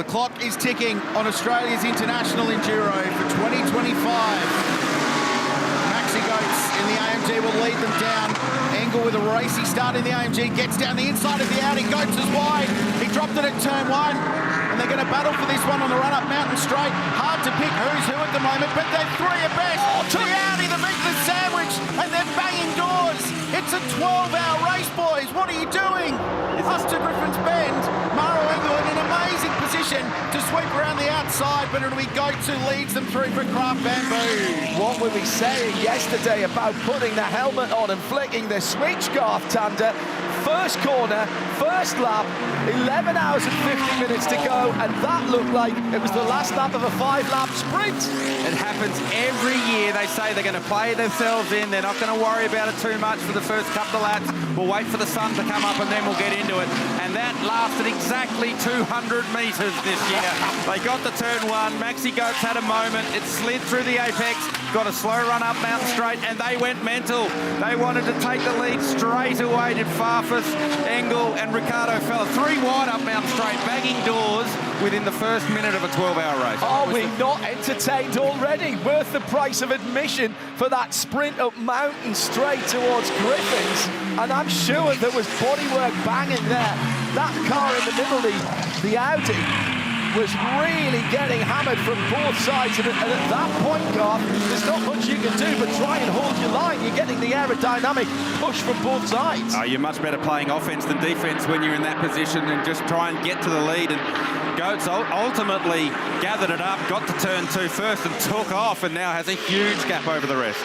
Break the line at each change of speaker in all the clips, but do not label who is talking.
The clock is ticking on Australia's International Enduro for 2025. Maxi Goats in the AMG will lead them down. Engel with a racy start in the AMG, gets down the inside of the Audi. Goats is wide. He dropped it at turn one. And they're going to battle for this one on the run-up Mountain Straight. Hard to pick who's who at the moment, but they're three abreast. To the Audi, the Victor sandwich, and they're banging doors. It's a 12-hour race, boys. What are you doing? Us to Griffin's Bend. Maro Engel in an amazing position to sweep around the outside, but it'll be Goats who leads them through for Craft Bamboo.
What were we saying yesterday about putting the helmet on and flicking the switch, Garth Tander? First corner, first lap, 11 hours and 50 minutes to go, and that looked like it was the last lap of a 5-lap sprint.
It happens every year. They say they're going to play themselves in. They're not going to worry about it too much for the first couple of laps. We'll wait for the sun to come up and then we'll get into it. And that lasted exactly 200 metres this year. They got to turn one. Maxi Goats had a moment. It slid through the apex, got a slow run up Mountain Straight, and they went mental. They wanted to take the lead straight away. Did Farfus, Engel, and Ricardo fell 3 wide up Mountain Straight, banging doors within the first minute of a 12-hour race.
Are we not entertained already? Worth the price of admission for that sprint up Mountain Straight towards Griffins. And I'm sure there was bodywork banging there. That car in the middle, the Audi, was really getting hammered from both sides. And at that point, Garth, there's not much you can do but try and hold your line. You're getting the aerodynamic push from both sides.
Oh, you're much better playing offense than defense when you're in that position and just try and get to the lead. And Goats ultimately gathered it up, got to turn 2 first and took off, and now has a huge gap over the rest.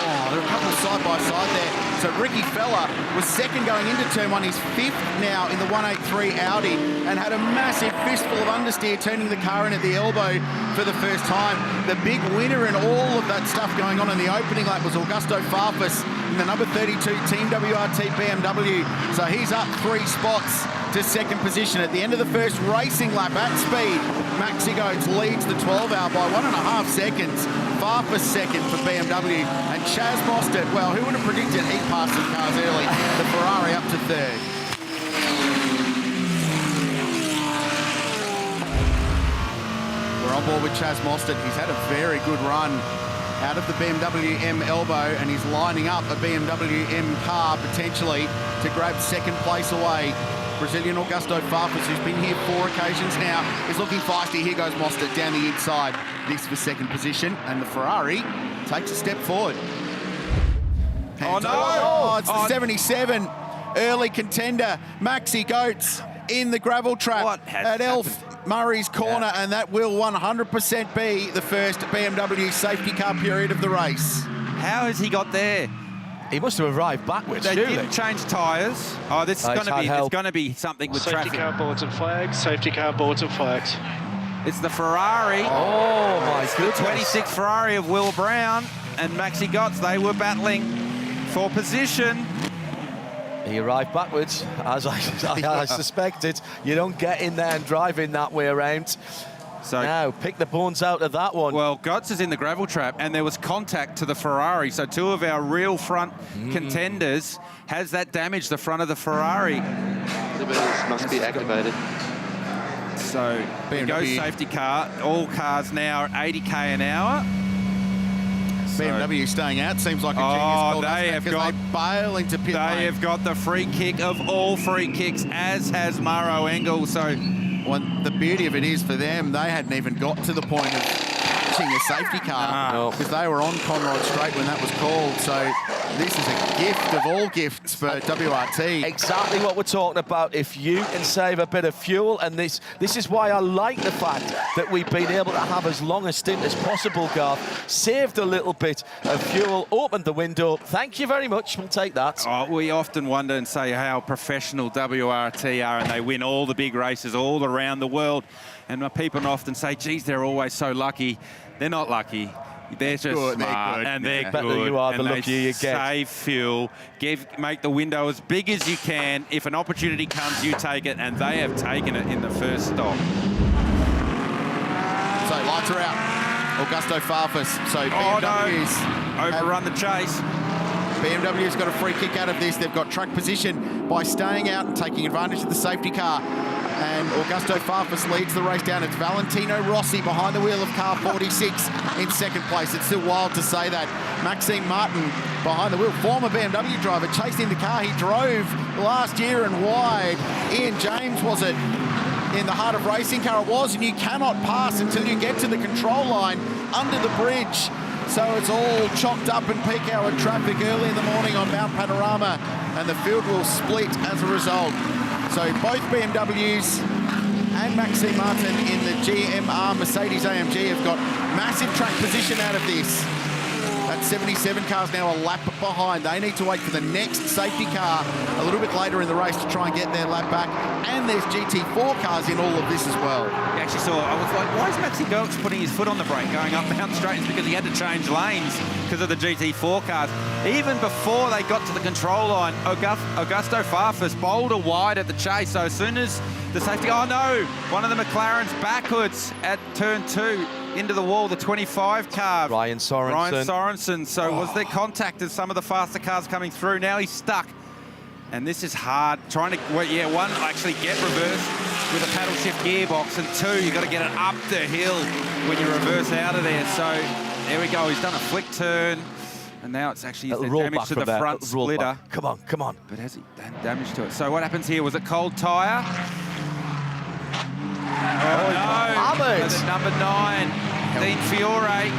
Oh, there are a couple side by side there. So Ricky Fella was second going into turn one. He's 5th now in the 183 Audi and had a massive fistful of understeer, turning the car in at the elbow for the first time. The big winner in all of that stuff going on in the opening lap was Augusto Farfus in the number 32 Team WRT BMW. So he's up 3 spots to second position. At the end of the first racing lap at speed, Maxi Goats leads the 12-hour by 1.5 seconds. Farfus second for BMW, and Chaz Mostert, well, who would have predicted he passed some cars early? The Ferrari up to 3rd. We're on board with Chaz Mostert. He's had a very good run out of the BMW M elbow, and he's lining up a BMW M car potentially to grab second place away. Brazilian Augusto Farfus, who's been here 4 occasions now, is looking feisty. Here goes Mostert down the inside. This for second position, and the Ferrari takes a step forward.
Oh, no!
Oh, it's the 77 early contender, Maxi Goats, in the gravel trap at Elf Murray's corner, and that will 100% be the first BMW safety car period of the race.
How has he got there?
He must have arrived backwards,
They
surely.
didn't change tyres. Oh, this is going to be something with
safety
traffic.
Safety car boards and flags, safety car boards and flags.
It's the Ferrari.
Oh, my goodness.
The 26 Ferrari of Will Brown and Maxi Goats. They were battling for position.
He arrived backwards, as I suspected. You don't get in there and drive in that way around. So now, pick the bones out of that one.
Well, Goats is in the gravel trap, and there was contact to the Ferrari. So 2 of our real front contenders has that damaged the front of the Ferrari.
Inhibitors must be activated.
So we go safety car. All cars now are 80k an hour.
BMW staying out seems like a genius call.
They have got
they bail into pit lane.
They have got the free kick of all free kicks, as has Maro Engel. So.
Well, the beauty of it is for them, they hadn't even got to the point of catching a safety car because they were on Conrod Straight when that was called. So this is a gift of all gifts for WRT.
Exactly what we're talking about. If you can save a bit of fuel, and this is why I like the fact that we've been able to have as long a stint as possible, Garth. Saved a little bit of fuel, opened the window. Thank you very much. We'll take that.
Oh, we often wonder and say how professional WRT are, and they win all the big races all around the world. And people often say, geez, they're always so lucky. They're not lucky. They're just smart, and they're
Better
good.
you are, the
and
luckier you get.
Save fuel, make the window as big as you can. If an opportunity comes, you take it, and they have taken it in the first stop.
So lights are out. Augusto Farfus. So
BMW's overrun the chase.
BMW's got a free kick out of this. They've got track position by staying out and taking advantage of the safety car. And Augusto Farfus leads the race down. It's Valentino Rossi behind the wheel of car 46 in second place. It's still wild to say that. Maxime Martin behind the wheel, former BMW driver, chasing the car he drove last year and wide. Ian James, was it? In the heart of racing car it was, and you cannot pass until you get to the control line under the bridge. So it's all chocked up in peak hour traffic early in the morning on Mount Panorama, and the field will split as a result. So both BMWs and Maxime Martin in the GMR Mercedes AMG have got massive track position out of this. That 77 car's now a lap behind. They need to wait for the next safety car a little bit later in the race to try and get their lap back. And there's GT4 cars in all of this as well.
You actually saw, I was like, why is Maxi Goetz putting his foot on the brake going up Mount Straight? It's because he had to change lanes because of the GT4 cars. Even before they got to the control line, Augusto Farfus bowled a wide at the chase. So as soon as the safety, oh no, one of the McLarens backwards at turn 2 into the wall, the 25 car.
Ryan Sorensen.
So was there contact as some of the faster cars coming through? Now he's stuck. And this is hard. Trying to, well, yeah, one, actually get reversed with a paddle shift gearbox, and two, you've got to get it up the hill when you reverse out of there. So there we go. He's done a flick turn. And now it's actually damage to the front splitter.
Come on.
But has he done damage to it? So what happens here? Was it cold tyre? Oh, no. At number 9, Dean Fiore.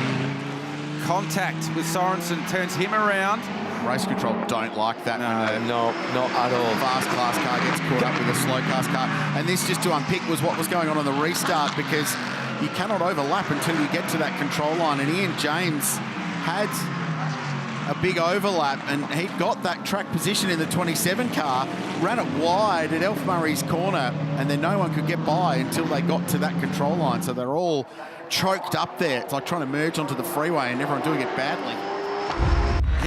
Contact with Sorensen turns him around.
Race control don't like that.
No, not at all.
Fast class car gets caught up with a slow class car. And this, just to unpick, was what was going on the restart, because you cannot overlap until you get to that control line. And Ian James had a big overlap, and he got that track position in the 27 car, ran it wide at Elf Murray's corner, and then no one could get by until they got to that control line. So they're all choked up there. It's like trying to merge onto the freeway and everyone doing it badly.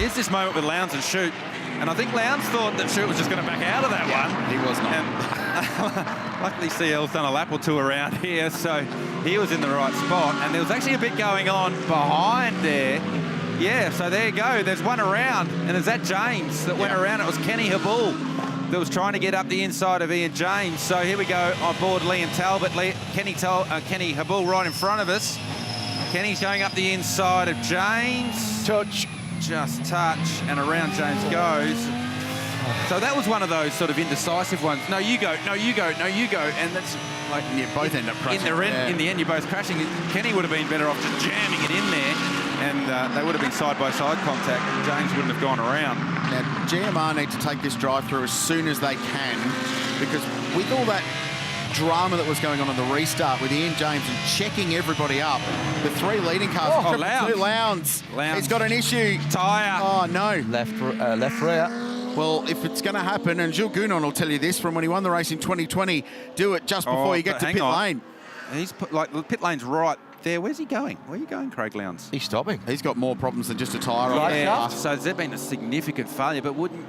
Here's this moment with Lowndes and Shute, and I think Lowndes thought that Shute was just going to back out of that one.
He was not.
And luckily CL's done a lap or two around here, so he was in the right spot, and there was actually a bit going on behind there. Yeah, so there you go. There's one around, and there's that James that went around. It was Kenny Habul that was trying to get up the inside of Ian James. So here we go on board Liam Talbot. Kenny Habul right in front of us. Kenny's going up the inside of James. Just touch, and around James goes. So that was one of those sort of indecisive ones. No, you go, no, you go, no, you go. And that's like...
You both end up crashing.
In the end, you're both crashing. Kenny would have been better off just jamming it in there, and they would have been side-by-side contact, and James wouldn't have gone around.
Now, GMR need to take this drive-through as soon as they can, because with all that drama that was going on the restart with Ian James and checking everybody up, the 3 leading cars... Lowndes. He's got an issue.
Tyre.
Oh, no.
Left rear.
Well, if it's going to happen, and Gilles Gounon will tell you this from when he won the race in 2020, do it just before you get to pit lane.
He's put, like, the pit lane's right there. Where's he going? Where are you going, Craig Lowndes?
He's stopping.
He's got more problems than just a tyre.
Yeah, so there's been a significant failure, but wouldn't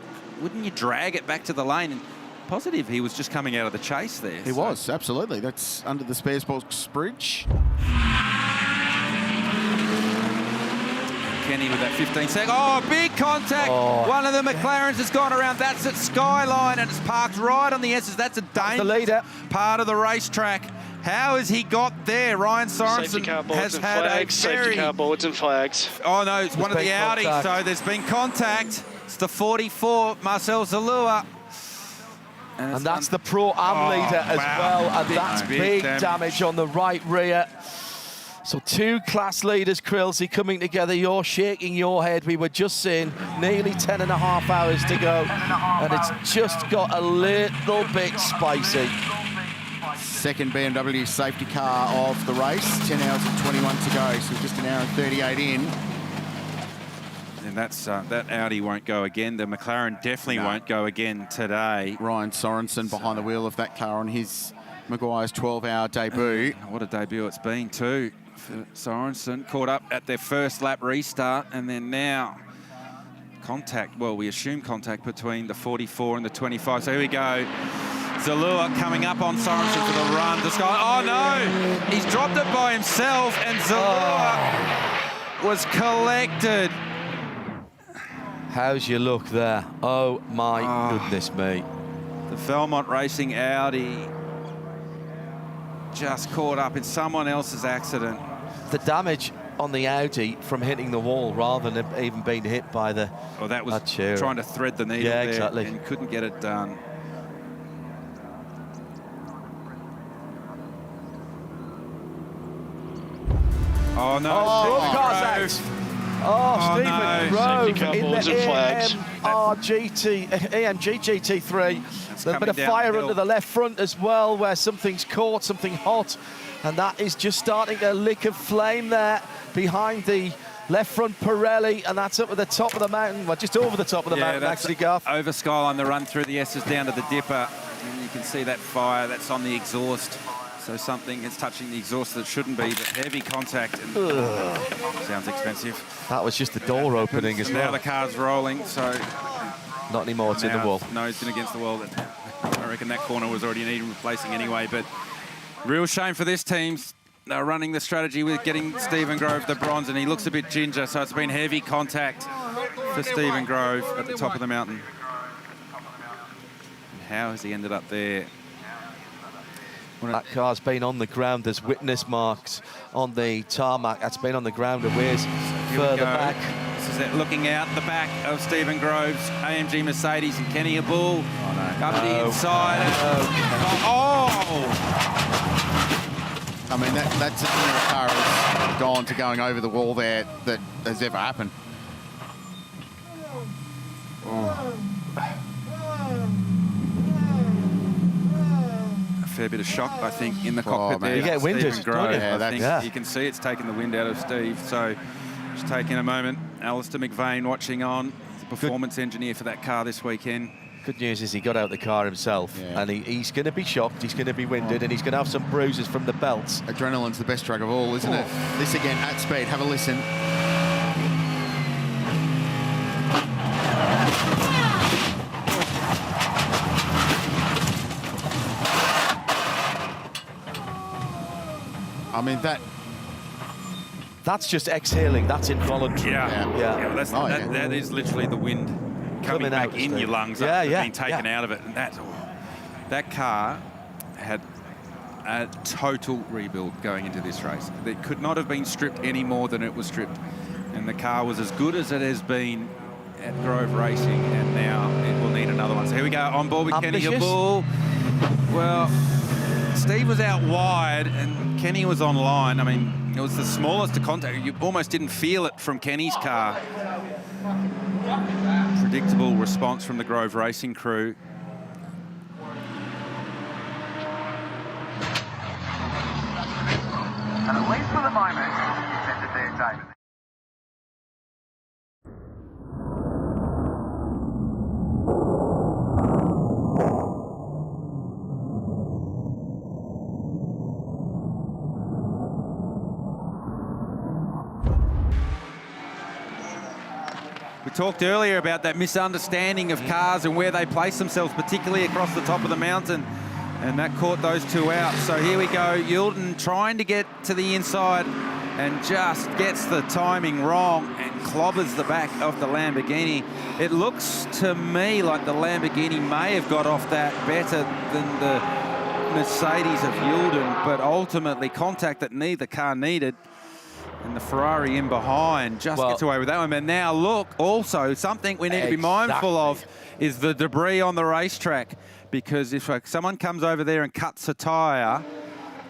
you drag it back to the lane? And positive he was just coming out of the chase there.
He was, absolutely. That's under the Spares Box bridge.
Kenny with that 15-second. Oh, big contact. One of the McLarens has gone around. That's at Skyline, and it's parked right on the S's. That's a dangerous part of the racetrack. How has he got there? Ryan Sorensen has had a very...
Safety car boards and flags.
Oh, no, it's one of the Audis, so there's been contact. It's the 44, Marcel Zalua.
And that's the Pro-Am leader as well, and that's big damage on the right rear. So 2 class leaders, Krillsy, coming together. You're shaking your head. We were just saying nearly 10.5 hours to go, and it's just got a little bit spicy.
Second BMW safety car of the race, 10 hours and 21 to go, so just an hour and 38 in.
And that's that Audi won't go again. The McLaren definitely won't go again today.
Ryan Sorensen behind the wheel of that car on his Maguire's 12-hour debut.
What a debut it's been too for Sorensen. Caught up at their first lap restart, and then now contact. Well, we assume contact between the 44 and the 25. So here we go. Zalua coming up on Sorensen for the run. The sky. Oh no! He's dropped it by himself, and Zalua was collected.
How's your look there? Oh my goodness me.
The Belmont Racing Audi just caught up in someone else's accident.
The damage on the Audi from hitting the wall rather than even being hit by the...
Well, that was trying to thread the needle there
exactly.
and couldn't get it done. Oh no!
Oh, car's out. Oh, Stephen Grove
Safety car
in
boards
the
and flags.
AMG GT3. There's a bit of
coming
fire
downhill.
under the left front as well, where something's caught, something hot, and that is just starting to lick of flame there behind the left front Pirelli, and that's up at the top of the mountain, well, just over the top of the mountain,
that's
actually, Garth.
over Skyline, the run through the S's down to the dipper, and you can see that fire that's on the exhaust. So something is touching the exhaust that shouldn't be, but heavy contact. And sounds expensive.
That was just the door opening as
Now
well.
the car's rolling, so
Not anymore, it's in the wall.
No, it's been against the wall. I reckon that corner was already needing replacing anyway, but real shame for this team. They're running the strategy with getting Stephen Grove the bronze, and he looks a bit ginger, so it's been heavy contact for Stephen Grove at the top of the mountain. How has he ended up there?
That car's been on the ground. There's witness marks on the tarmac. That's been on the ground a ways further back.
This is it, looking out the back of Stephen Grove's AMG Mercedes and Kenny Abul up the inside.
I mean, that's as near a car has gone to going over the wall there that has ever happened.
Fair bit of shock, I think, in the cockpit there.
You get winded,
Stephen Grove,
don't you?
I think you can see it's taken the wind out of Steve. So just taking a moment. Alistair McVeigh watching on, the performance engineer for that car this weekend.
Good news is he got out the car himself, and he's going to be shocked, he's going to be winded, and he's going to have some bruises from the belts.
Adrenaline's the best drug of all, isn't it? This again at speed. Have a listen. I mean,
that's just exhaling. That's involuntary.
Yeah. That is literally the wind coming back in your lungs after being taken out of it. And that car had a total rebuild going into this race. It could not have been stripped any more than it was stripped. And the car was as good as it has been at Grove Racing, and now it will need another one. So here we go, on board with Kenny Abul. Well, Steve was out wide and Kenny was on line. I mean, it was the smallest of contact. You almost didn't feel it from Kenny's car. Predictable response from the Grove Racing crew.
And at least for the moment, it's ended there, David.
We talked earlier about that misunderstanding of cars and where they place themselves, particularly across the top of the mountain, and that caught those two out. So here we go, Yilden trying to get to the inside and just gets the timing wrong and clobbers the back of the Lamborghini. It looks to me like the Lamborghini may have got off that better than the Mercedes of Yilden, but ultimately contact that neither car needed. And the Ferrari in behind just gets away with that one. And now look, also something we need to be mindful of is the debris on the racetrack, because if someone comes over there and cuts a tyre,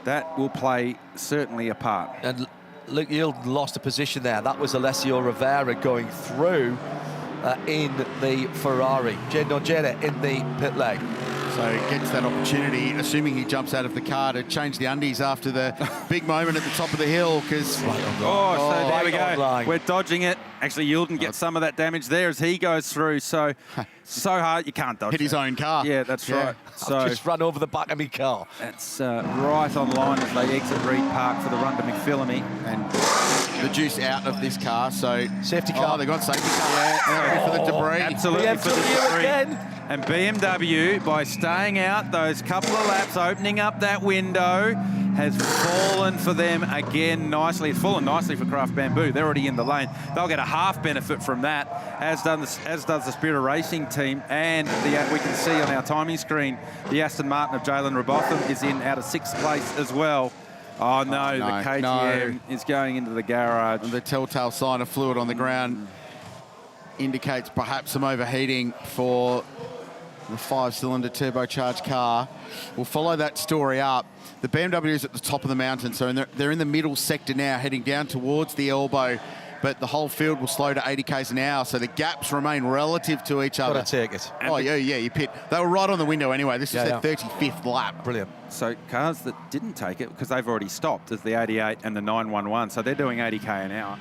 that will play certainly a part.
And look, Yilden lost a position there. That was Alessio Rivera going through in the Ferrari. Nogera in the pit lane.
So gets that opportunity, assuming he jumps out of the car, to change the undies after the big moment at the top of the hill, because...
So there we go. We're dodging it. Actually, Yilden gets some of that damage there as he goes through. So hard, you can't dodge
Hit his own car.
Yeah, that's right. So
just run over the back of my car.
That's right on line as they exit Reed Park for the run to McPhillamy.
And the juice out of this car, so...
Safety car.
Oh, they got safety car there. For the debris.
Absolutely for the
BMW
debris.
again.
And BMW, by staying out those couple of laps, opening up that window, has fallen for them again nicely. It's fallen nicely for Craft Bamboo. They're already in the lane. They'll get a half benefit from that, as does the Spirit of Racing team. And we can see on our timing screen, the Aston Martin of Jalen Robotham is in out of 6th place as well. Oh, no, the KTM is going into the garage.
And the telltale sign of fluid on the ground indicates perhaps some overheating for the 5-cylinder turbocharged car. We'll follow that story up. The BMW is at the top of the mountain, so they're in the middle sector now, heading down towards the elbow, but the whole field will slow to 80 k's an hour, so the gaps remain relative to each other.
Got to take it.
Oh, yeah, you pit. They were right on the window anyway. This is their 35th lap.
Brilliant.
So cars that didn't take it, because they've already stopped, is the 88 and the 911, so they're doing 80 k an hour.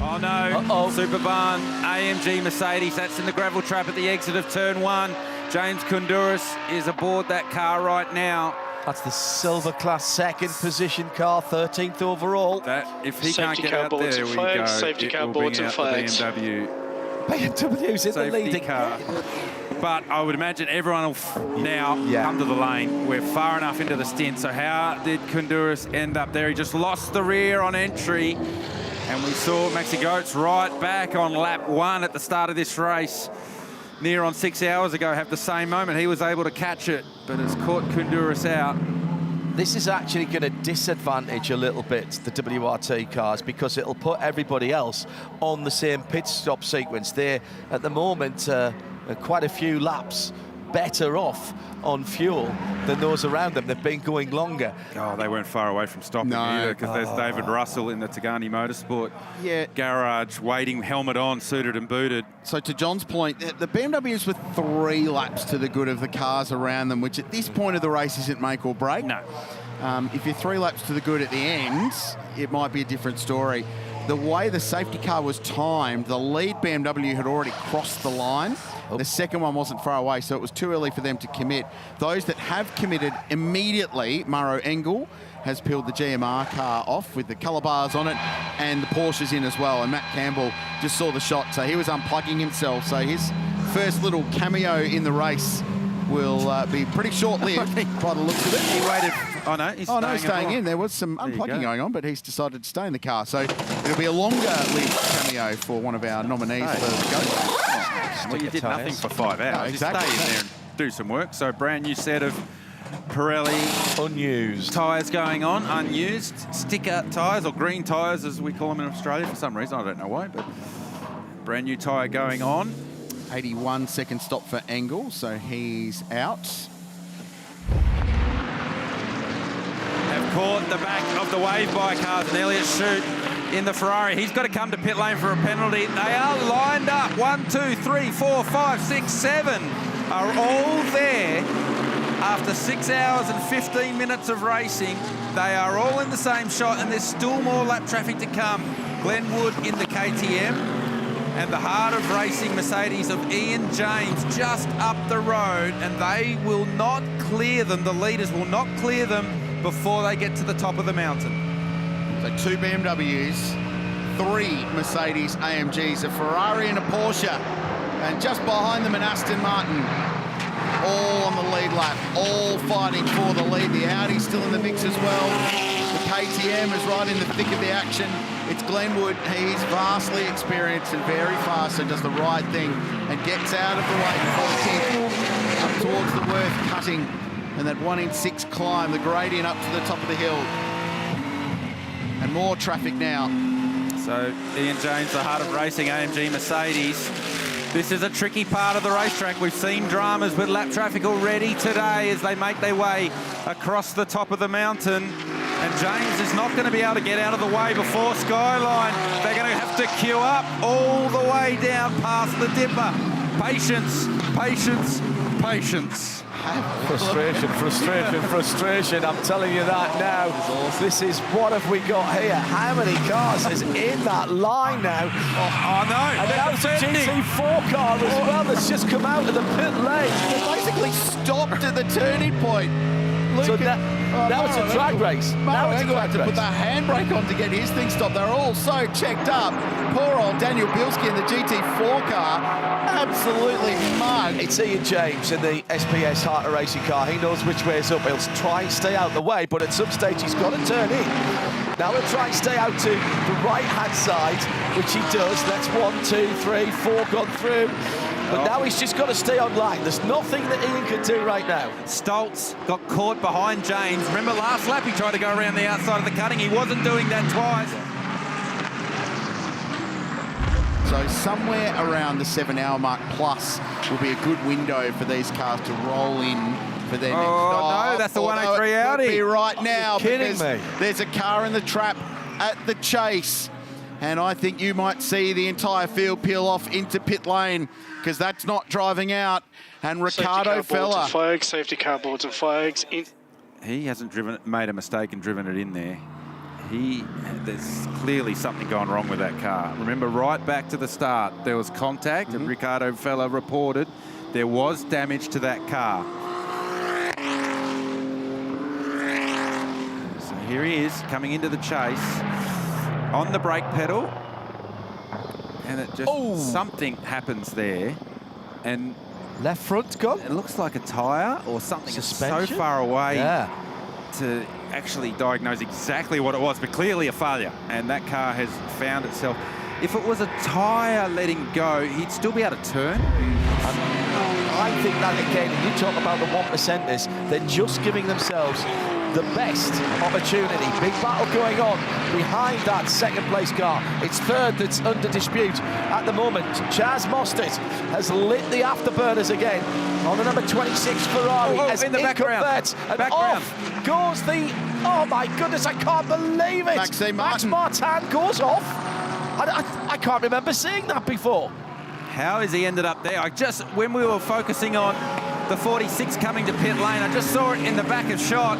Oh no, Superbarn, AMG Mercedes, that's in the gravel trap at the exit of turn 1. James Koundouris is aboard that car right now.
That's the silver class 2nd position car, 13th overall.
That, if he can't get out there, we go.
Safety car boards and flags.
BMW's in the leading
car. But I would imagine everyone will now come to the lane. We're far enough into the stint. So how did Koundouris end up there? He just lost the rear on entry. And we saw Maxi Goetz right back on lap 1 at the start of this race. Near on 6 hours ago, have the same moment. He was able to catch it, but it's caught Koundouris out.
This is actually going to disadvantage a little bit the WRT cars, because it'll put everybody else on the same pit stop sequence. They're, at the moment, quite a few laps better off on fuel than those around them. They've been going longer.
Oh, they weren't far away from stopping either, because there's David Russell in the Tagani Motorsport garage, waiting, helmet on, suited and booted.
So to John's point, the BMWs were 3 laps to the good of the cars around them, which at this point of the race isn't make or break.
No.
If you're 3 laps to the good at the end, it might be a different story. The way the safety car was timed, the lead BMW had already crossed the line. The second one wasn't far away, so it was too early for them to commit. Those that have committed immediately, Maro Engel has peeled the GMR car off with the colour bars on it, and the Porsche's in as well. And Matt Campbell just saw the shot, so he was unplugging himself. So his first little cameo in the race will be pretty short-lived by the looks of it.
He waited. Oh no, he's
staying in. There was some unplugging going on, but he's decided to stay in the car. So it'll be a longer-lived cameo for one of our nominees for the GOAT.
Well, you did nothing for 5 hours.
No, exactly.
You stay in there and do some work. So brand new set of Pirelli
unused
tyres going on, unused sticker tyres, or green tyres as we call them in Australia for some reason. I don't know why, but brand new tyre going on.
81-second stop for Engel, so he's out.
Have caught the back of the wave bike cars, and Elliott Shute in the Ferrari. He's got to come to pit lane for a penalty. They are lined up. 1, 2, 3, 4, 5, 6, 7 are all there. After 6 hours and 15 minutes of racing, they are all in the same shot, and there's still more lap traffic to come. Glenwood in the KTM. And the heart of racing, Mercedes of Ian James, just up the road, and they will not clear them. The leaders will not clear them before they get to the top of the mountain.
So 2 BMWs, 3 Mercedes AMGs, a Ferrari and a Porsche, and just behind them an Aston Martin, all on the lead lap, all fighting for the lead. The Audi's still in the mix as well. The KTM is right in the thick of the action. It's Glenwood. He's vastly experienced and very fast, so does the right thing and gets out of the way before the kick up towards the Worth cutting, and that 1 in 6 climb, the gradient up to the top of the hill. And more traffic now.
So Ian James, the heart of racing, AMG Mercedes. This is a tricky part of the racetrack. We've seen dramas with lap traffic already today as they make their way across the top of the mountain. And James is not going to be able to get out of the way before Skyline. They're going to have to queue up all the way down past the dipper. Patience, patience, patience.
Frustration, frustration, frustration. I'm telling you that now. This is, what have we got here? How many cars is in that line now?
Oh no.
And now it's a GT4 car as well that's just come out of the pit lane.
They basically stopped at the turning point.
So now it's a drag race. Now it's a
Engel had
drag
to put the
race.
handbrake on to get his thing stopped. They're all so checked up. Poor old Daniel Bilski in the GT4 car, absolutely mugged.
It's Ian James in the SPS Heart of Racing car. He knows which way is up. He'll try and stay out the way, but at some stage he's got to turn in. Now he'll try and stay out to the right-hand side, which he does. That's 1, 2, 3, 4 gone through. But now he's just got to stay on line. There's nothing that Ian can do right now.
Stoltz got caught behind James. Remember last lap he tried to go around the outside of the cutting. He wasn't doing that twice.
So somewhere around the 7-hour mark plus will be a good window for these cars to roll in for their next stop.
No, that's the
Although
103
it
Audi.
could be right now,
kidding me?
There's a car in the trap at the chase. And I think you might see the entire field peel off into pit lane, because that's not driving out. And Ricardo Fella.
Safety car boards and flags.
He hasn't made a mistake and driven it in there. There's clearly something going wrong with that car. Remember, right back to the start, there was contact, and Ricardo Fella reported there was damage to that car. So here he is, coming into the chase, on the brake pedal, and it just, something happens there, and
Left front gone.
it looks like a tyre or something. It's so
Suspension?
far away
Yeah.
to actually diagnose exactly what it was, but clearly a failure, and that car has found itself. If it was a tyre letting go, he'd still be able to turn.
I think that again, you talk about the 1%ers, they're just giving themselves the best opportunity. Big battle going on behind that second place car. It's third that's under dispute at the moment. Chaz Mostert has lit the afterburners again on the number 26 Ferrari.
Oh,
as
in the background.
And off goes the, oh my goodness, I can't believe it. Max Martin goes off. I can't remember seeing that before.
How has he ended up there? When we were focusing on the 46 coming to pit lane, I just saw it in the back of shot.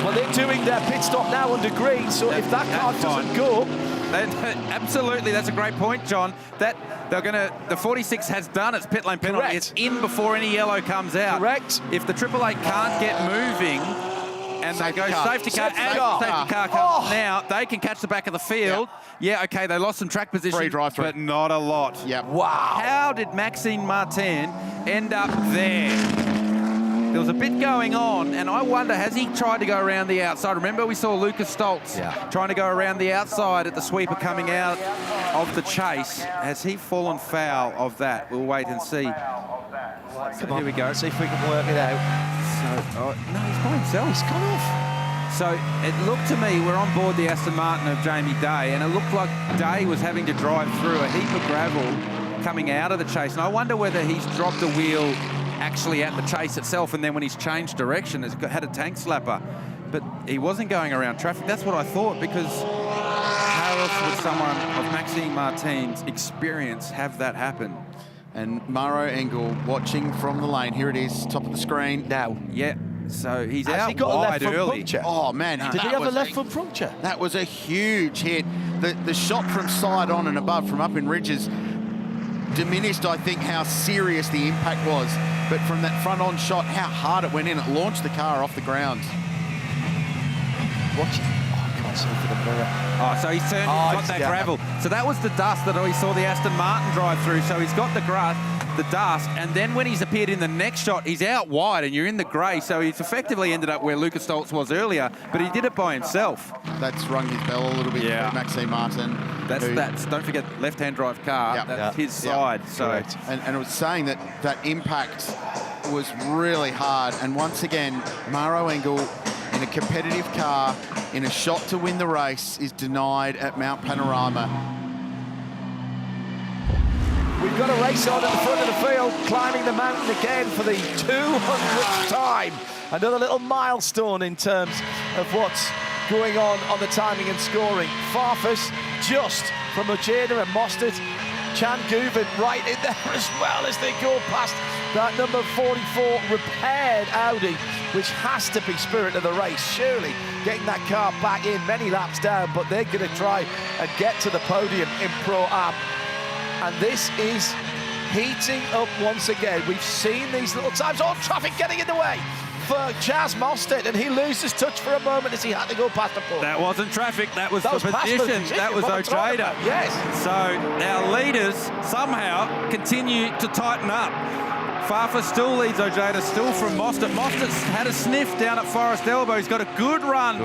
Well, they're doing their pit stop now under green, so if that car doesn't go...
Absolutely, that's a great point, John. The 46 has done its pit lane penalty.
Correct.
It's in before any yellow comes out.
Correct.
If the Triple Eight can't get moving, and they go safety car comes now, they can catch the back of the field. Yeah, okay, they lost some track position,
Free drive through.
but not a lot.
Yep.
Wow.
How did Maxime Martin end up there? There was a bit going on, and I wonder, has he tried to go around the outside? Remember, we saw Lucas Stoltz trying to go around the outside at the sweeper coming out of the chase. Has he fallen foul of that? We'll wait and see. So here we go.
See if we can work it out.
No, he's by himself. He's gone off. So it looked to me, we're on board the Aston Martin of Jamie Day, and it looked like Day was having to drive through a heap of gravel coming out of the chase. And I wonder whether he's dropped a wheel actually at the chase itself, and then when he's changed direction, has had a tank slapper. But he wasn't going around traffic. That's what I thought, because how else would someone of Maxime Martin's experience have that happen?
And Mauro Engel watching from the lane. Here it is, top of the screen.
Now.
Yeah, so he's
Has
out
he got a
wide
left foot
early.
puncture?
Oh, man.
Did he have a left foot puncture?
That was a huge hit. The shot from side on and above from up in ridges diminished, I think, how serious the impact was. But from that front-on shot, how hard it went in, it launched the car off the ground.
Watch it. Oh, I can't see for the mirror.
Oh, so he's turned, he's got that gravel. So that was the dust that we saw the Aston Martin drive through. So he's got the dust, and then when he's appeared in the next shot, he's out wide, and you're in the grey. So he's effectively ended up where Lucas Stoltz was earlier, but he did it by himself.
That's rung his bell a little bit for Maxime Martin.
That's don't forget, left-hand drive car. That's his side. So
and it was saying that impact was really hard. And once again, Mauro Engel in a competitive car in a shot to win the race is denied at Mount Panorama.
We've got a race on at the front of the field, climbing the mountain again for the 200th time. Another little milestone in terms of what's going on the timing and scoring. Farfus just from Ojeda and Mostert. Chan Guven right in there as well as they go past that number 44 repaired Audi, which has to be spirit of the race. Surely getting that car back in many laps down, but they're going to try and get to the podium in Pro-Am. And this is heating up once again. We've seen these little times. Oh, traffic getting in the way. for Chaz Mostert, and he loses touch for a moment as he had to go past the pole.
That wasn't traffic, that was
That
for
was past
position.
position,
That was
what I'm talking
Ojeda.
about, yes.
So our leaders somehow continue to tighten up. Fafa still leads Ojeda, still from Mostert. Mostert's had a sniff down at Forest Elbow. He's got a good run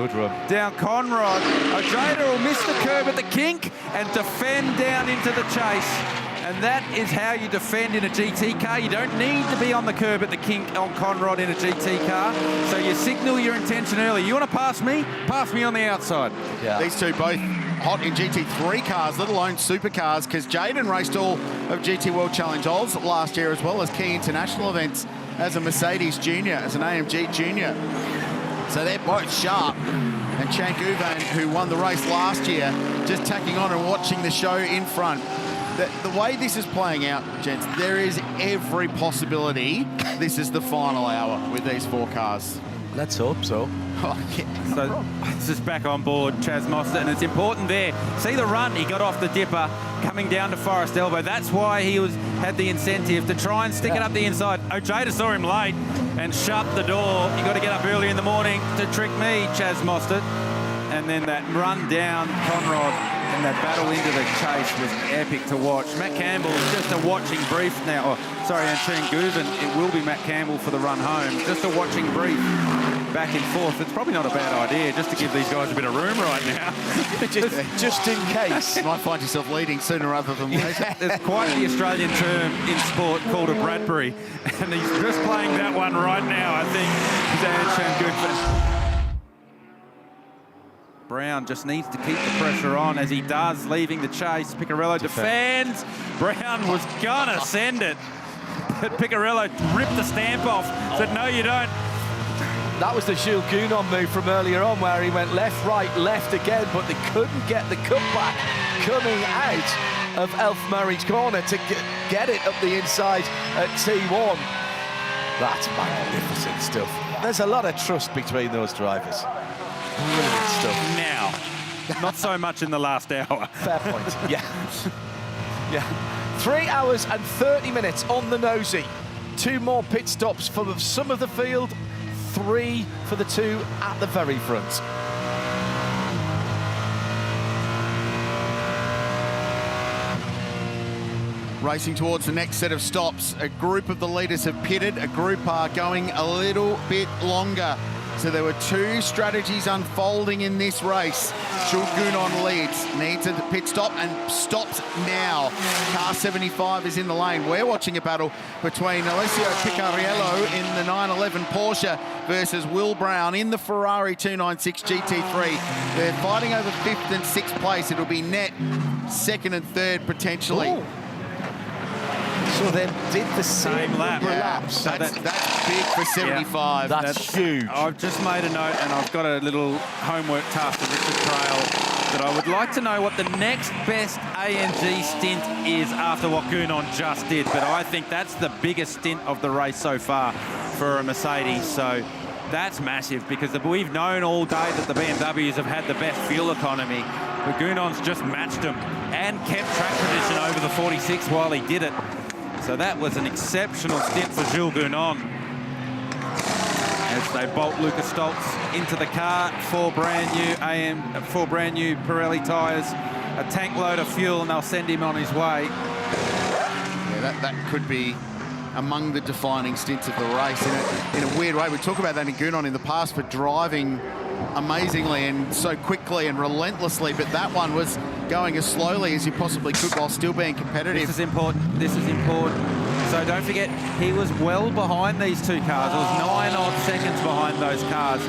down Conrod. Ojeda will miss the curb at the kink and defend down into the chase. And that is how you defend in a GT car. You don't need to be on the curb at the kink on Conrod in a GT car. So you signal your intention early. You want to pass me? Pass me on the outside.
Yeah.
These two both hot in GT3 cars, let alone supercars, because Jaden raced all of GT World Challenge Oz last year, as well as key international events as a Mercedes junior, as an AMG junior. So they're both sharp. And Chank Uvan, who won the race last year, just tacking on and watching the show in front. The way this is playing out, gents, there is every possibility this is the final hour with these four cars.
Let's hope so.
Oh, yeah.
So this is back on board, Chaz Mostert, and it's important there. See the run he got off the dipper coming down to Forest Elbow. That's why he had the incentive to try and stick it up the inside. Ojeda saw him late and shut the door. You got to get up early in the morning to trick me, Chaz Mostert. And then that run down Conrod and that battle into the chase was epic to watch. Matt Campbell is just a watching brief now. Oh, sorry, and Shane Guven, it will be Matt Campbell for the run home. Just a watching brief back and forth. It's probably not a bad idea just to give these guys a bit of room right now.
just in case.
You might find yourself leading sooner rather than later.
There's quite the Australian term in sport called a Bradbury, and he's just playing that one right now, I think. Dan Shane Guven. Brown just needs to keep the pressure on as he does, leaving the chase. Picarello defends. Brown was gonna send it, but Picarello ripped the stamp off. Said, no, you don't.
That was the Jules Gounon move from earlier on, where he went left, right, left again, but they couldn't get the cutback coming out of Elf Murray's corner to get it up the inside at T1. That's magnificent stuff. There's a lot of trust between those drivers. Brilliant stuff.
Now, not so much in the last hour.
Fair point. Yeah. Yeah. 3 hours and 30 minutes on the nosy. 2 more pit stops for some of the field, 3 for the 2 at the very front.
Racing towards the next set of stops. A group of the leaders have pitted. A group are going a little bit longer. So there were 2 strategies unfolding in this race. Jules Gounon leads, needs a pit stop and stops now. Car 75 is in the lane. We're watching a battle between Alessio Picariello in the 911 Porsche versus Will Brown in the Ferrari 296 GT3. They're fighting over 5th and 6th place. It'll be net 2nd and 3rd potentially.
Ooh. So they did the same
lap.
laps.
That's big for 75.
Yeah, that's huge.
I've just made a note, and I've got a little homework task for Richard Trail that I would like to know what the next best AMG stint is after what Gounon just did. But I think that's the biggest stint of the race so far for a Mercedes. So that's massive, because we've known all day that the BMWs have had the best fuel economy. But Gounon's just matched them and kept track position over the 46 while he did it. So that was an exceptional stint for Jules Gounon. As they bolt Lucas Stoltz into the car, 4 brand new Pirelli tyres, a tank load of fuel, and they'll send him on his way.
Yeah, that could be among the defining stints of the race in a weird way. We talk about that in Gounon in the past for driving amazingly and so quickly and relentlessly, but that one was going as slowly as you possibly could while still being competitive.
This is important. This is important. So don't forget, he was well behind these 2 cars. It was 9 odd seconds behind those cars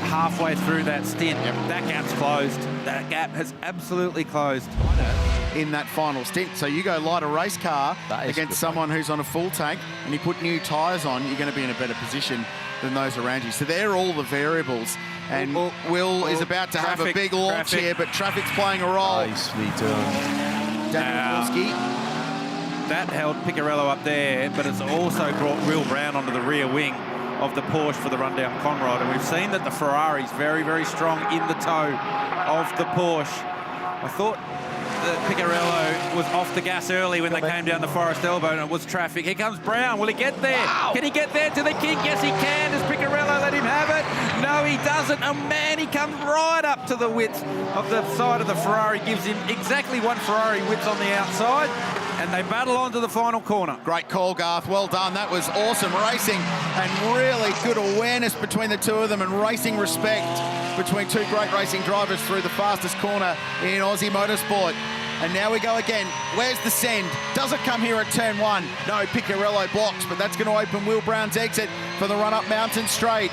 halfway through that stint. Yep. That gap's closed. That gap has absolutely closed.
In that final stint. So you go light a race car against someone who's on a full tank and you put new tyres on, you're going to be in a better position than those around you. So they're all the variables. And Will is about to have a big launch here, but traffic's playing a role.
Nicely done.
That held Picarello up there, but it's also brought Will Brown onto the rear wing of the Porsche for the rundown Conrod. And we've seen that the Ferrari's very, very strong in the toe of the Porsche. I thought Picarello was off the gas early when they came down the Forest Elbow and it was traffic. Here comes Brown. Will he get there?
Wow.
Can he get there to the kink? Yes, he can. Does Picarello let him have it? No, he doesn't. Oh, man, he comes right up to the width of the side of the Ferrari. Gives him exactly one Ferrari width on the outside. And they battle on to the final corner.
Great call, Garth. Well done. That was awesome racing and really good awareness between the two of them and racing respect between two great racing drivers through the fastest corner in Aussie motorsport. And now we go again. Where's the send? Does it come here at turn one? No, Picarello blocks, but that's going to open Will Brown's exit for the run-up Mountain Straight.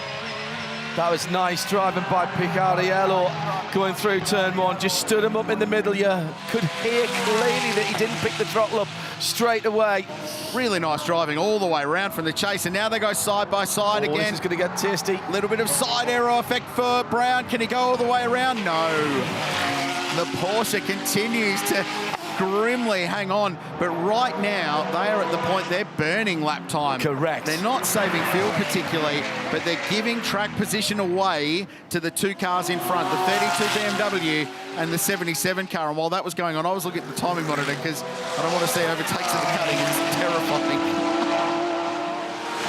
That was nice driving by Picarello going through turn one. Just stood him up in the middle. You could hear clearly that he didn't pick the throttle up straight away.
Really nice driving all the way around from the chase. And now they go side by side again.
This is going to get tasty.
Little bit of side arrow effect for Brown. Can he go all the way around? No. The Porsche continues to grimly hang on, but right now they are at the point they're burning lap time.
Correct.
They're not saving fuel particularly, but they're giving track position away to the two cars in front, the 32 BMW and the 77 car. And while that was going on, I was looking at the timing monitor because I don't want to see overtakes of the cutting. It's terrifying.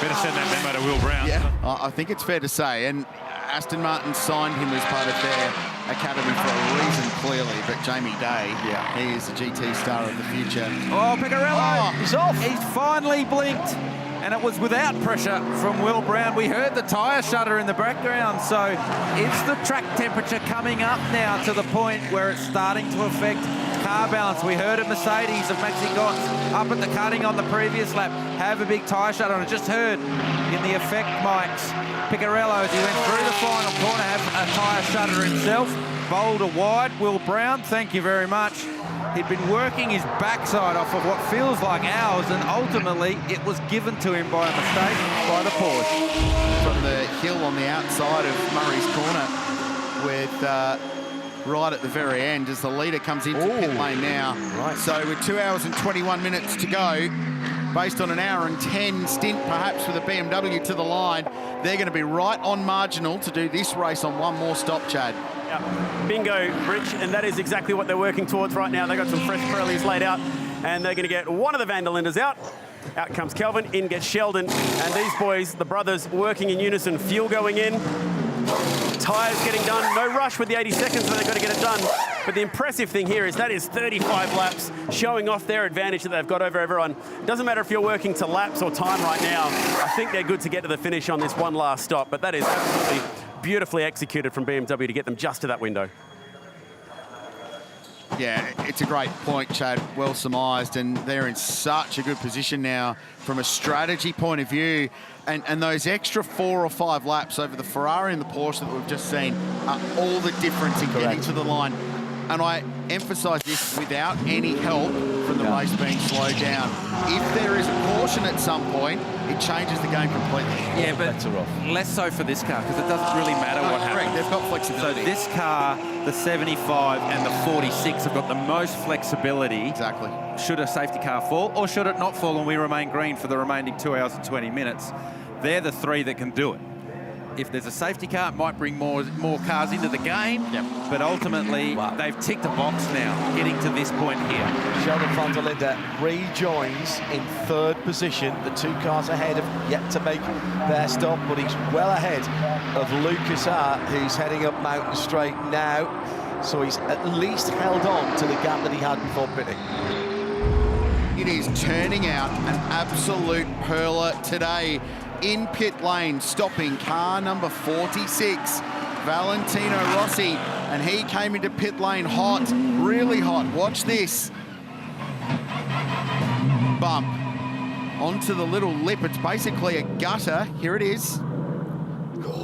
Better send that memo to Will Brown.
Yeah, I think it's fair to say. And Aston Martin signed him as part of their academy for a reason, clearly. But Jamie Day, he is the GT star of the future.
Oh, Picarello!
He's off.
He's finally blinked. And it was without pressure from Will Brown. We heard the tyre shudder in the background. So is the track temperature coming up now to the point where it's starting to affect car balance? We heard a Mercedes of Maxi Gotts up at the cutting on the previous lap have a big tyre shudder. And I just heard in the effect mics, Picarello, as he went through the final corner, have a tyre shudder himself. Boulder wide. Will Brown, thank you very much. He'd been working his backside off of what feels like hours, and ultimately it was given to him by a mistake by the Porsche.
From the hill on the outside of Murray's corner with right at the very end as the leader comes into pit lane now.
Right.
So with 2 hours and 21 minutes to go, based on an hour and 10 stint perhaps with a BMW to the line, they're going to be right on marginal to do this race on one more stop, Chad.
Yeah. Bingo, Rich, and that is exactly what they're working towards right now. They've got some fresh Pirellis laid out, and they're going to get one of the Van der Lindes out. Out comes Kelvin, in gets Sheldon, and these boys, the brothers, working in unison. Fuel going in, tyres getting done. No rush with the 80 seconds, but they've got to get it done. But the impressive thing here is that is 35 laps, showing off their advantage that they've got over everyone. Doesn't matter if you're working to laps or time right now. I think they're good to get to the finish on this one last stop, but that is absolutely beautifully executed from BMW to get them just to that window.
Yeah, it's a great point, Chad. Well surmised, and they're in such a good position now from a strategy point of view. And those extra 4 or 5 laps over the Ferrari and the Porsche that we've just seen are all the difference in getting to the line. And I emphasise this without any help from the race being slowed down. If there is a caution at some point, it changes the game completely.
Yeah, but less so for this car because it doesn't really matter what happens.
They've got flexibility.
So this car, the 75 and the 46 have got the most flexibility.
Exactly.
Should a safety car fall or should it not fall and we remain green for the remaining 2 hours and 20 minutes, they're the three that can do it. If there's a safety car, it might bring more cars into the game, but ultimately they've ticked a box now, getting to this point here.
Sheldon van der Linde rejoins in third position. The 2 cars ahead have yet to make their stop, but he's well ahead of Lucas Hart, who's heading up Mountain Straight now. So he's at least held on to the gap that he had before pitting.
It is turning out an absolute hurler today. In pit lane, stopping car number 46, Valentino Rossi, and he came into pit lane hot, really hot. Watch this. Bump onto the little lip. It's basically a gutter. Here it is.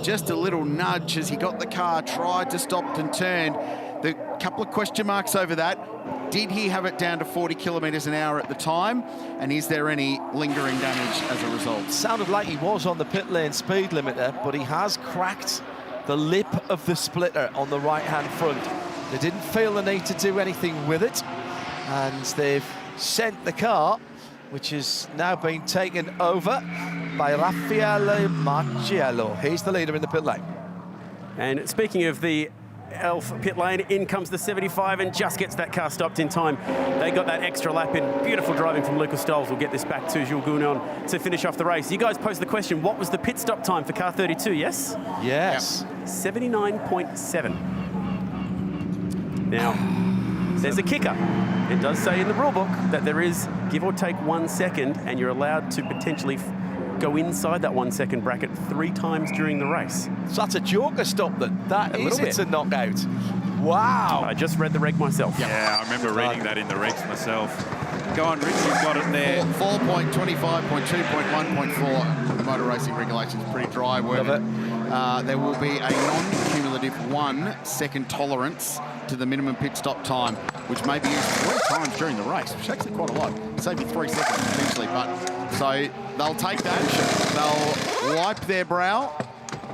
Just a little nudge as he got the car, tried to stop and turn. The couple of question marks over that. Did he have it down to 40 kilometres an hour at the time? And is there any lingering damage as a result?
Sounded like he was on the pit lane speed limiter, but he has cracked the lip of the splitter on the right-hand front. They didn't feel the need to do anything with it, and they've sent the car, which has now been taken over by Raffaele Marciello. He's the leader in the pit lane.
And speaking of the Elf pit lane. In comes the 75 and just gets that car stopped in time. They got that extra lap in. Beautiful driving from Lucas Stoles. We'll get this back to Jules Gounon to finish off the race. You guys posed the question, what was the pit stop time for car 32, yes?
Yes.
Yep. 79.7. Now, there's a kicker. It does say in the rule book that there is give or take 1 second, and you're allowed to potentially go inside that 1 second bracket 3 times during the race.
So that's a joker stop then. It's a knockout. Wow.
I just read the reg myself.
Yeah, I remember reading that in the regs myself. Go on, Rich, you've got it there.
4.25.2.1.4. The motor racing regulations pretty dry.
Love it.
There will be a non-cumulative 1 second tolerance to the minimum pit stop time, which may be used 3 times during the race, which is actually quite a lot. Save you 3 seconds potentially, but so they'll take that, they'll wipe their brow,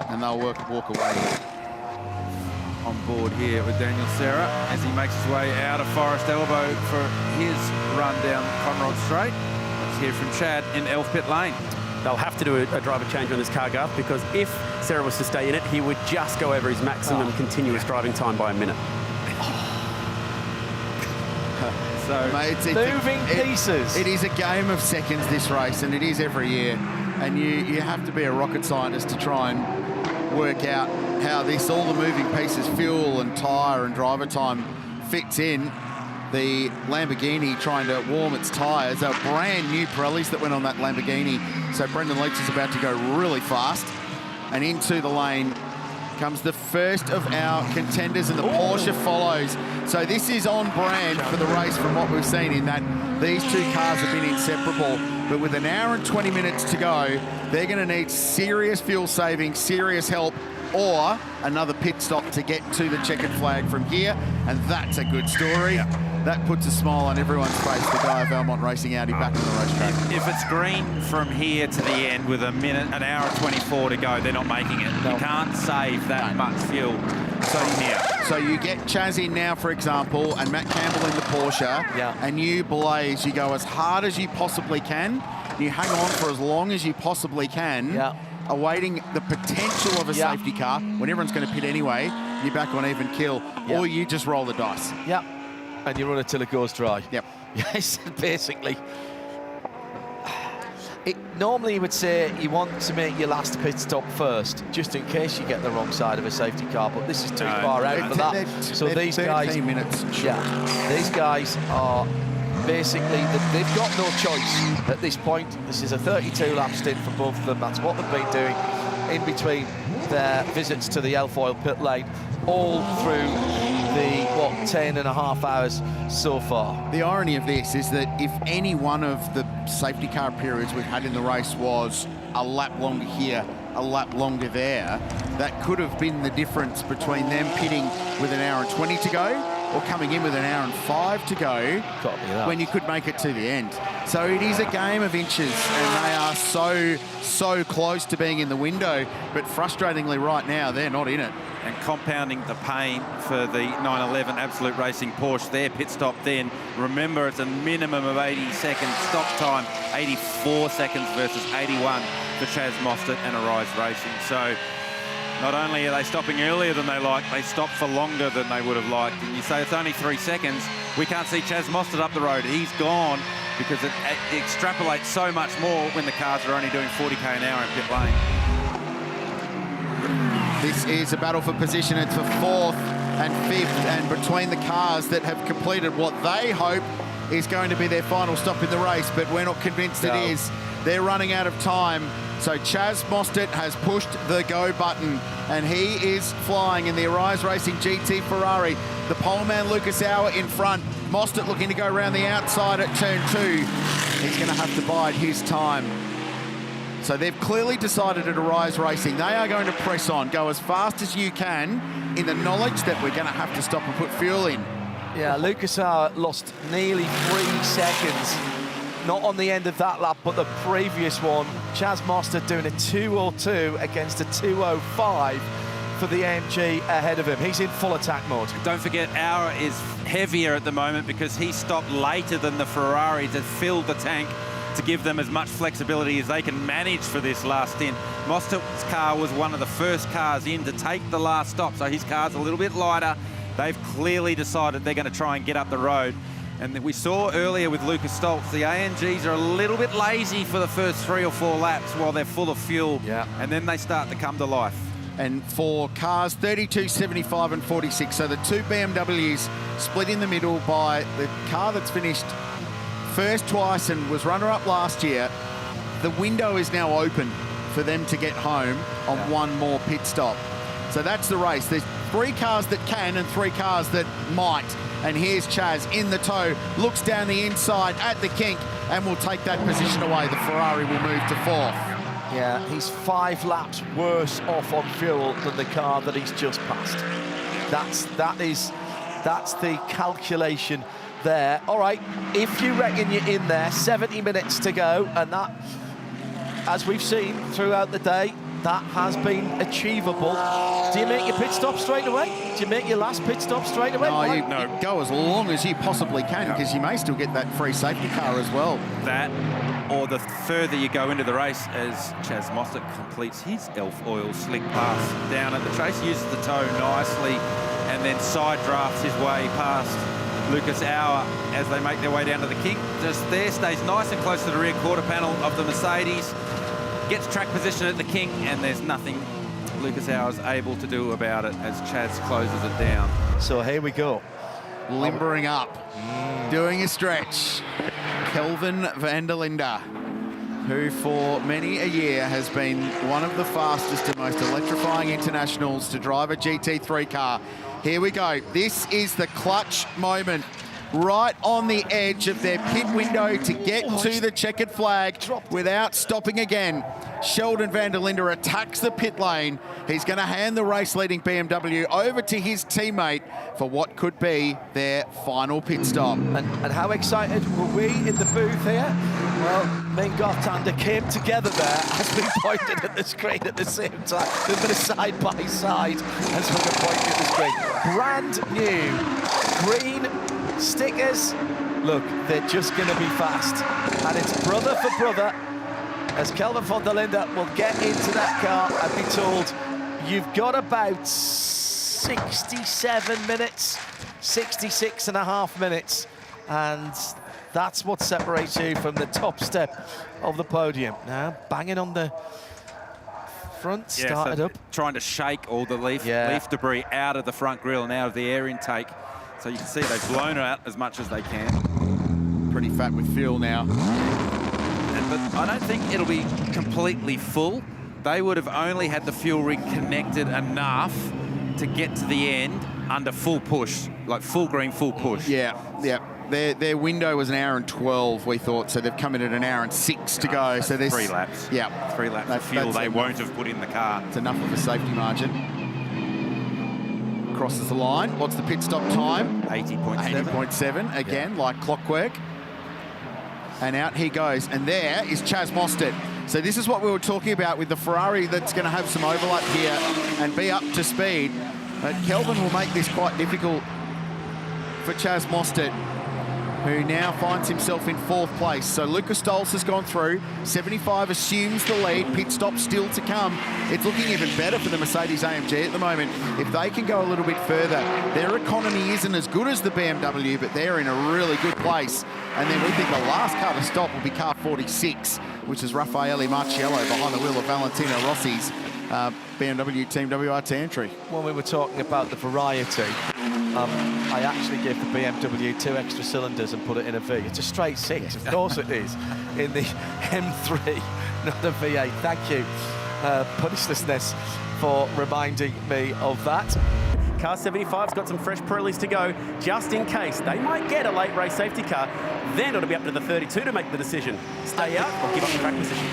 and they'll walk away.
On board here with Daniel Serra as he makes his way out of Forest Elbow for his run down Conrod Straight. Let's hear from Chad in Elf Pit Lane.
They'll have to do a driver change on this car, Garth, because if Serra was to stay in it, he would just go over his maximum continuous driving time by a minute.
So, mate,
moving pieces.
It is a game of seconds, this race, and it is every year. And you have to be a rocket scientist to try and work out how all the moving pieces, fuel and tyre and driver time, fits in. The Lamborghini trying to warm its tyres. They were brand new Pirellis that went on that Lamborghini. So Brendan Leach is about to go really fast. And into the lane comes the first of our contenders, and the Porsche follows. So this is on brand for the race from what we've seen, in that these 2 cars have been inseparable. But with an hour and 20 minutes to go, they're going to need serious fuel saving, serious help, or another pit stop to get to the checkered flag from here. And that's a good story. Yeah. That puts a smile on everyone's face, the guy of Valmont Racing Audi back on the racetrack.
If it's green from here to the end with an hour and 24 to go, they're not making it. No. You can't save that much fuel here.
So you get Chaz in now, for example, and Matt Campbell in the Porsche, and you blaze. You go as hard as you possibly can. You hang on for as long as you possibly can, awaiting the potential of a safety car when everyone's going to pit anyway. You're back on even kill, or you just roll the dice.
Yep. And you run it till it goes dry.
Yep.
Yes, basically. Normally you would say you want to make your last pit stop first, just in case you get the wrong side of a safety car, but this is too far out for that. So these guys,
13 minutes.
These guys are basically, they've got no choice at this point. This is a 32-lap stint for both of them. That's what they've been doing in between their visits to the Elfoil pit lane, all through the 10.5 hours so far.
The irony of this is that if any one of the safety car periods we've had in the race was a lap longer here, a lap longer there, that could have been the difference between them pitting with an hour and 20 to go or coming in with an hour and 5 to go when you could make it to the end. So it is a game of inches, and they are so close to being in the window, but frustratingly right now they're not in it.
And compounding the pain for the 911 Absolute Racing Porsche, their pit stop then. Remember, it's a minimum of 80 seconds stop time, 84 seconds versus 81 for Chaz Mostert and Arise Racing. So not only are they stopping earlier than they like, they stop for longer than they would have liked. And you say it's only 3 seconds. We can't see Chaz Mostert up the road. He's gone because it extrapolates so much more when the cars are only doing 40k an hour in pit lane.
This is a battle for position. It's for 4th and 5th, and between the cars that have completed what they hope is going to be their final stop in the race, but we're not convinced it is. They're running out of time. So Chaz Mostert has pushed the go button, and he is flying in the Arise Racing GT Ferrari. The poleman Lucas Auer in front. Mostert looking to go around the outside at turn 2. He's going to have to bide his time. So they've clearly decided at Arise Racing they are going to press on, go as fast as you can, in the knowledge that we're going to have to stop and put fuel in.
Yeah, Lucas Auer lost nearly 3 seconds, not on the end of that lap, but the previous one. Chaz Mostert doing a 2:02 against a 2:05 for the AMG ahead of him. He's in full attack mode.
Don't forget, Auer is heavier at the moment because he stopped later than the Ferrari to fill the tank to give them as much flexibility as they can manage for this last stint. Mostert's car was one of the first cars in to take the last stop, so his car's a little bit lighter. They've clearly decided they're going to try and get up the road. And we saw earlier with Lucas Stoltz, the AMGs are a little bit lazy for the first 3 or 4 laps while they're full of fuel, and then they start to come to life.
And for cars 32, 75 and 46, so the 2 BMWs split in the middle by the car that's finished first twice and was runner-up last year. The window is now open for them to get home on one more pit stop. So that's the race. There's 3 cars that can and 3 cars that might. And here's Chaz in the tow, looks down the inside at the kink and will take that position away. The Ferrari will move to 4th.
Yeah, he's 5 laps worse off on fuel than the car that he's just passed. That's the calculation there. All right, if you reckon you're in there, 70 minutes to go, and that, as we've seen throughout the day, that has been achievable. Do you make your pit stop straight away? Do you make your last pit stop straight away?
No, you go as long as you possibly can, because you may still get that free safety car as well.
That, or the further you go into the race, as Chaz Mostert completes his Elf Oil slick pass down at the chase, uses the toe nicely, and then side drafts his way past Lucas Auer as they make their way down to the kink. Just there, stays nice and close to the rear quarter panel of the Mercedes, gets track position at the kink, and there's nothing Lucas Auer's able to do about it as Chaz closes it down.
So here we go.
Limbering up, doing a stretch. Kelvin van der Linde, who for many a year has been one of the fastest and most electrifying internationals to drive a GT3 car. Here we go. This is the clutch moment. Right on the edge of their pit window to get to the checkered flag without stopping again. Sheldon van der Linde attacks the pit lane. He's going to hand the race-leading BMW over to his teammate for what could be their final pit stop.
And how excited were we in the booth here? Well, me and Gothander came together there as we pointed at the screen at the same time. They've been side by side as we were pointing at the screen. Brand new green stickers. Look, they're just going to be fast. And it's brother for brother as Kelvin van der Linde will get into that car and be told, you've got about 67 minutes, 66 and a half minutes. And that's what separates you from the top step of the podium. Now, banging on the front, started up.
Trying to shake all the leaf debris out of the front grille and out of the air intake. So you can see they've blown it out as much as they can.
Pretty fat with fuel now.
But I don't think it'll be completely full. They would have only had the fuel rig connected enough to get to the end under full push, like full green, full push.
Yeah. Their window was 1 hour and 12, we thought, so they've come in at 1 hour and 6 to go. So there's
3 laps.
Yeah.
3 laps of fuel they won't have put in the car.
It's enough of a safety margin. Crosses the line. What's the pit stop time?
80.7.
80.7, again, like clockwork. And out he goes. And there is Chaz Mostert. So this is what we were talking about with the Ferrari that's going to have some overlap here and be up to speed. But Kelvin will make this quite difficult for Chaz Mostert, who now finds himself in 4th place. So Lucas Stoltz has gone through. 75 assumes the lead. Pit stop still to come. It's looking even better for the Mercedes AMG at the moment. If they can go a little bit further, their economy isn't as good as the BMW, but they're in a really good place. And then we think the last car to stop will be car 46, which is Raffaele Marciello behind the wheel of Valentino Rossi's BMW Team WRT entry.
When we were talking about the variety, I actually gave the BMW 2 extra cylinders and put it in a V. It's a straight 6, of course it is, in the M3, not a V8. Thank you, Punishlessness, for reminding me of that.
Car 75's got some fresh Pirellis to go, just in case they might get a late race safety car. Then it'll be up to the 32 to make the decision. Stay out or give up the track position.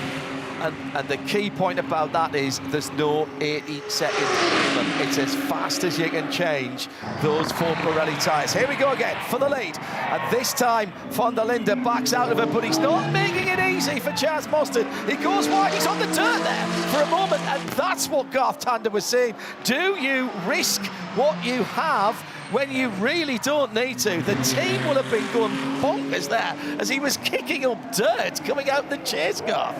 And the key point about that is there's no 80-second minimum. It's as fast as you can change those 4 Pirelli tyres. Here we go again for the lead. And this time, van der Linde backs out of it, but he's not making it easy for Chaz Mostert. He goes wide, he's on the turn there for a moment, and that's what Garth Tander was saying. Do you risk what you have when you really don't need to. The team will have been going bonkers there as he was kicking up dirt coming out the chase car.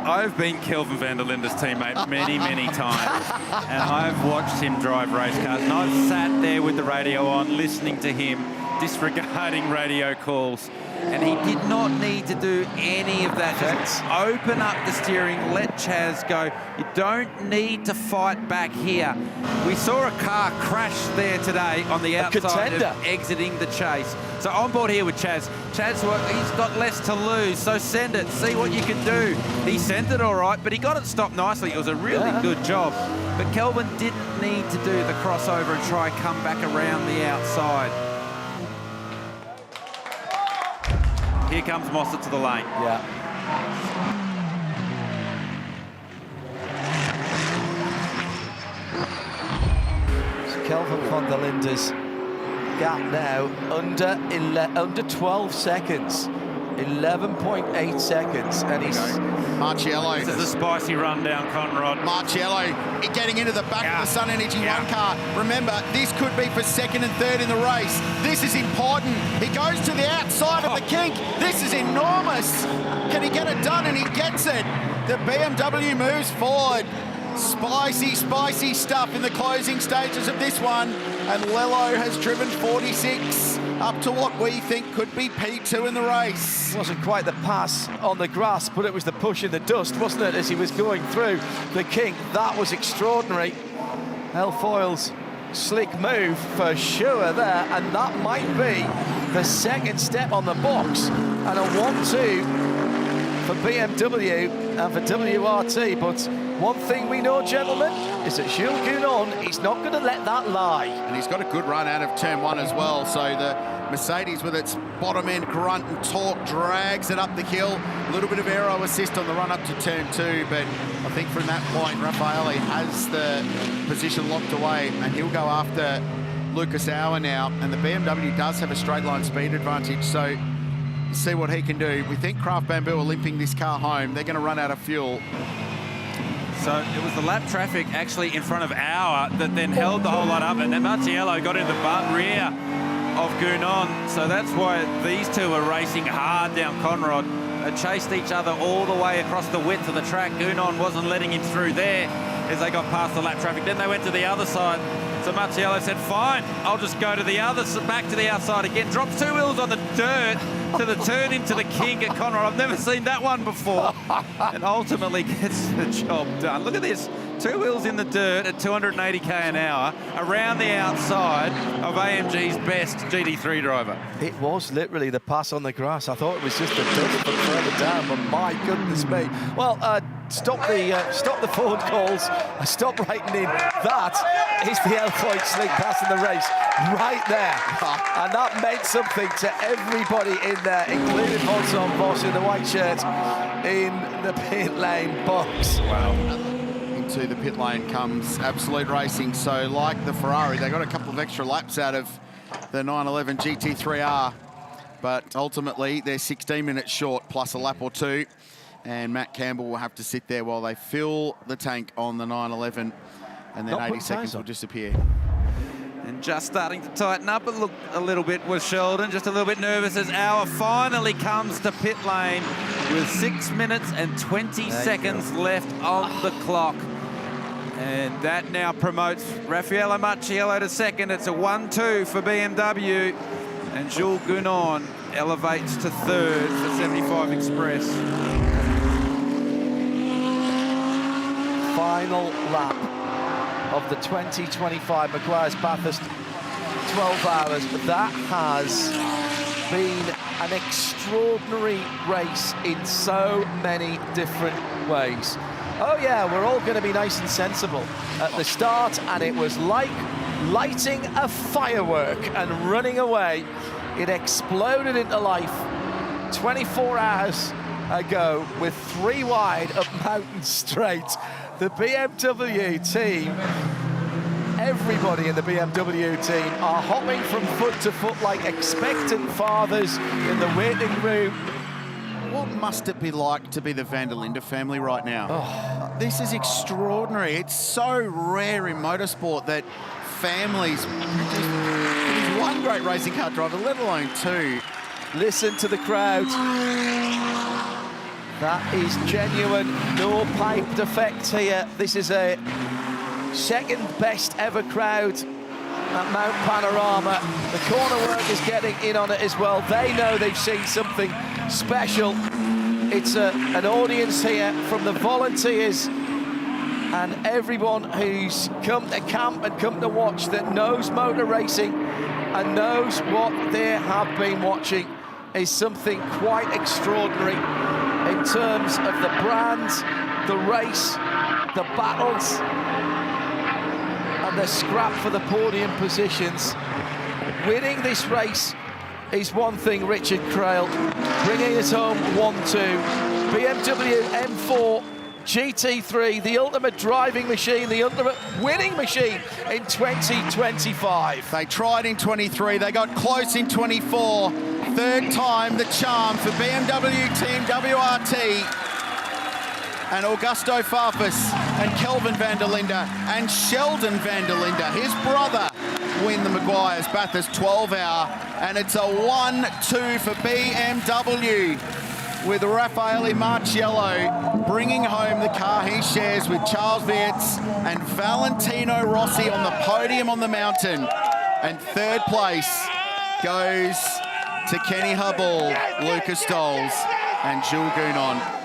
I've been Kelvin van der Linde's teammate many, many times, and I've watched him drive race cars, and I've sat there with the radio on, listening to him, disregarding radio calls, and he did not need to do any of that. Just open up the steering, let Chaz go. You don't need to fight back here. We saw a car crash there today on the outside of exiting the chase. So on board here with Chaz. Chaz, he's got less to lose, so send it. See what you can do. He sent it all right, but he got it stopped nicely. It was a really good job. But Kelvin didn't need to do the crossover and try and come back around the outside. Here comes Mossad to the lane.
Yeah. So Kelvin van der Linde's gap now under 12 seconds. 11.8 seconds, and he's...
Marciello.
This is a spicy run down, Conrad.
Marciello getting into the back of the Sun Energy 1 car. Remember, this could be for second and third in the race. This is important. He goes to the outside of the kink. This is enormous. Can he get it done? And he gets it. The BMW moves forward. Spicy, spicy stuff in the closing stages of this one. And Lello has driven 46 up to what we think could be P2 in the race.
It wasn't quite the pass on the grass, but it was the push in the dust, wasn't it, as he was going through the kink. That was extraordinary. Elfoyle's slick move for sure there, and that might be the second step on the box. And a 1-2 for BMW and for WRT, but one thing we know, gentlemen, is that Jules Gounon, he's not going to let that lie.
And he's got a good run out of turn 1 as well, so the Mercedes with its bottom end grunt and torque drags it up the hill. A little bit of aero assist on the run up to turn 2, but I think from that point, Raffaele has the position locked away, and he'll go after Lucas Auer now, and the BMW does have a straight line speed advantage, so see what he can do. We think Craft Bamboo are limping this car home. They're going to run out of fuel.
So it was the lap traffic actually in front of Auer that then held the whole lot up, and then Marciello got into the rear of Gounon. So that's why these two are racing hard down Conrad. They chased each other all the way across the width of the track. Gounon wasn't letting him through there as they got past the lap traffic. Then they went to the other side. So Marciello said, fine, I'll just go to the other, back to the outside again. Drops 2 wheels on the dirt to the turn into the kink at Conrad. I've never seen that one before. And ultimately gets the job done. Look at this. 2 wheels in the dirt at 280k an hour around the outside of AMG's best GT3 driver.
It was literally the pass on the grass. I thought it was just a dust from further down, but my goodness me. Well, stop the phone calls. Stop writing in. That is the Elfoyle slick pass in the race right there. And that meant something to everybody in there, including Hodson Boss in the white shirt in the pit lane box.
Wow. To the pit lane comes Absolute Racing. So like the Ferrari, they got a couple of extra laps out of the 911 GT3R, but ultimately they're 16 minutes short plus a lap or 2, and Matt Campbell will have to sit there while they fill the tank on the 911, and then 80 seconds will disappear.
And just starting to tighten up a little bit was Sheldon, just a little bit nervous as Auer finally comes to pit lane with 6 minutes and 20 seconds left on the clock. And that now promotes Raffaele Marciello to second. It's a 1-2 for BMW. And Jules Gounon elevates to third for 75 Express.
Final lap of the 2025 Maguire's Bathurst 12 hours. That has been an extraordinary race in so many different ways. Oh yeah, we're all going to be nice and sensible at the start, and it was like lighting a firework and running away. It exploded into life 24 hours ago with 3 wide up Mountain Straight. The BMW team, everybody in the BMW team are hopping from foot to foot like expectant fathers in the waiting room.
What must it be like to be the Van der Linde family right now? This is extraordinary. It's so rare in motorsport that families. He's one great racing car driver, let alone two.
Listen to the crowd. That is genuine, no piped effect here. This is a second best ever crowd at Mount Panorama. The corner work is getting in on it as well. They know they've seen something special. It's an audience here from the volunteers and everyone who's come to camp and come to watch that knows motor racing and knows what they have been watching is something quite extraordinary in terms of the brand, the race, the battles, and the scrap for the podium positions. Winning this race is one thing, Richard Crail. Bringing it home 1-2. BMW M4 GT3, the ultimate driving machine, the ultimate winning machine in 2025.
They tried in 23, they got close in 24. Third time the charm for BMW Team WRT. And Augusto Farfus and Kelvin van der Linde and Sheldon van der Linde, his brother, win the Maguire's Bathurst 12-hour. And it's a 1-2 for BMW, with Raffaele Marciello bringing home the car he shares with Charles Vietz and Valentino Rossi on the podium on the mountain. And third place goes to Kenny Hubble, Lucas Stoles and Jules Gounon.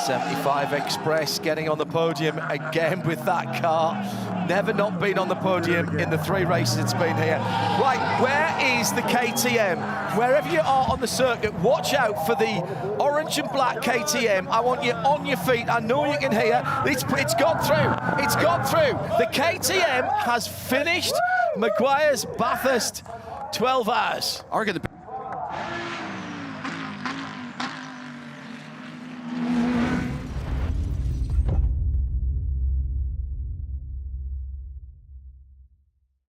75 Express getting on the podium again with that car. Never not been on the podium in the 3 races it's been here. Right, where is the KTM? Wherever you are on the circuit, watch out for the orange and black KTM. I want you on your feet. I know you can hear. It's gone through. It's gone through. The KTM has finished Maguire's Bathurst 12 hours.
I reckon the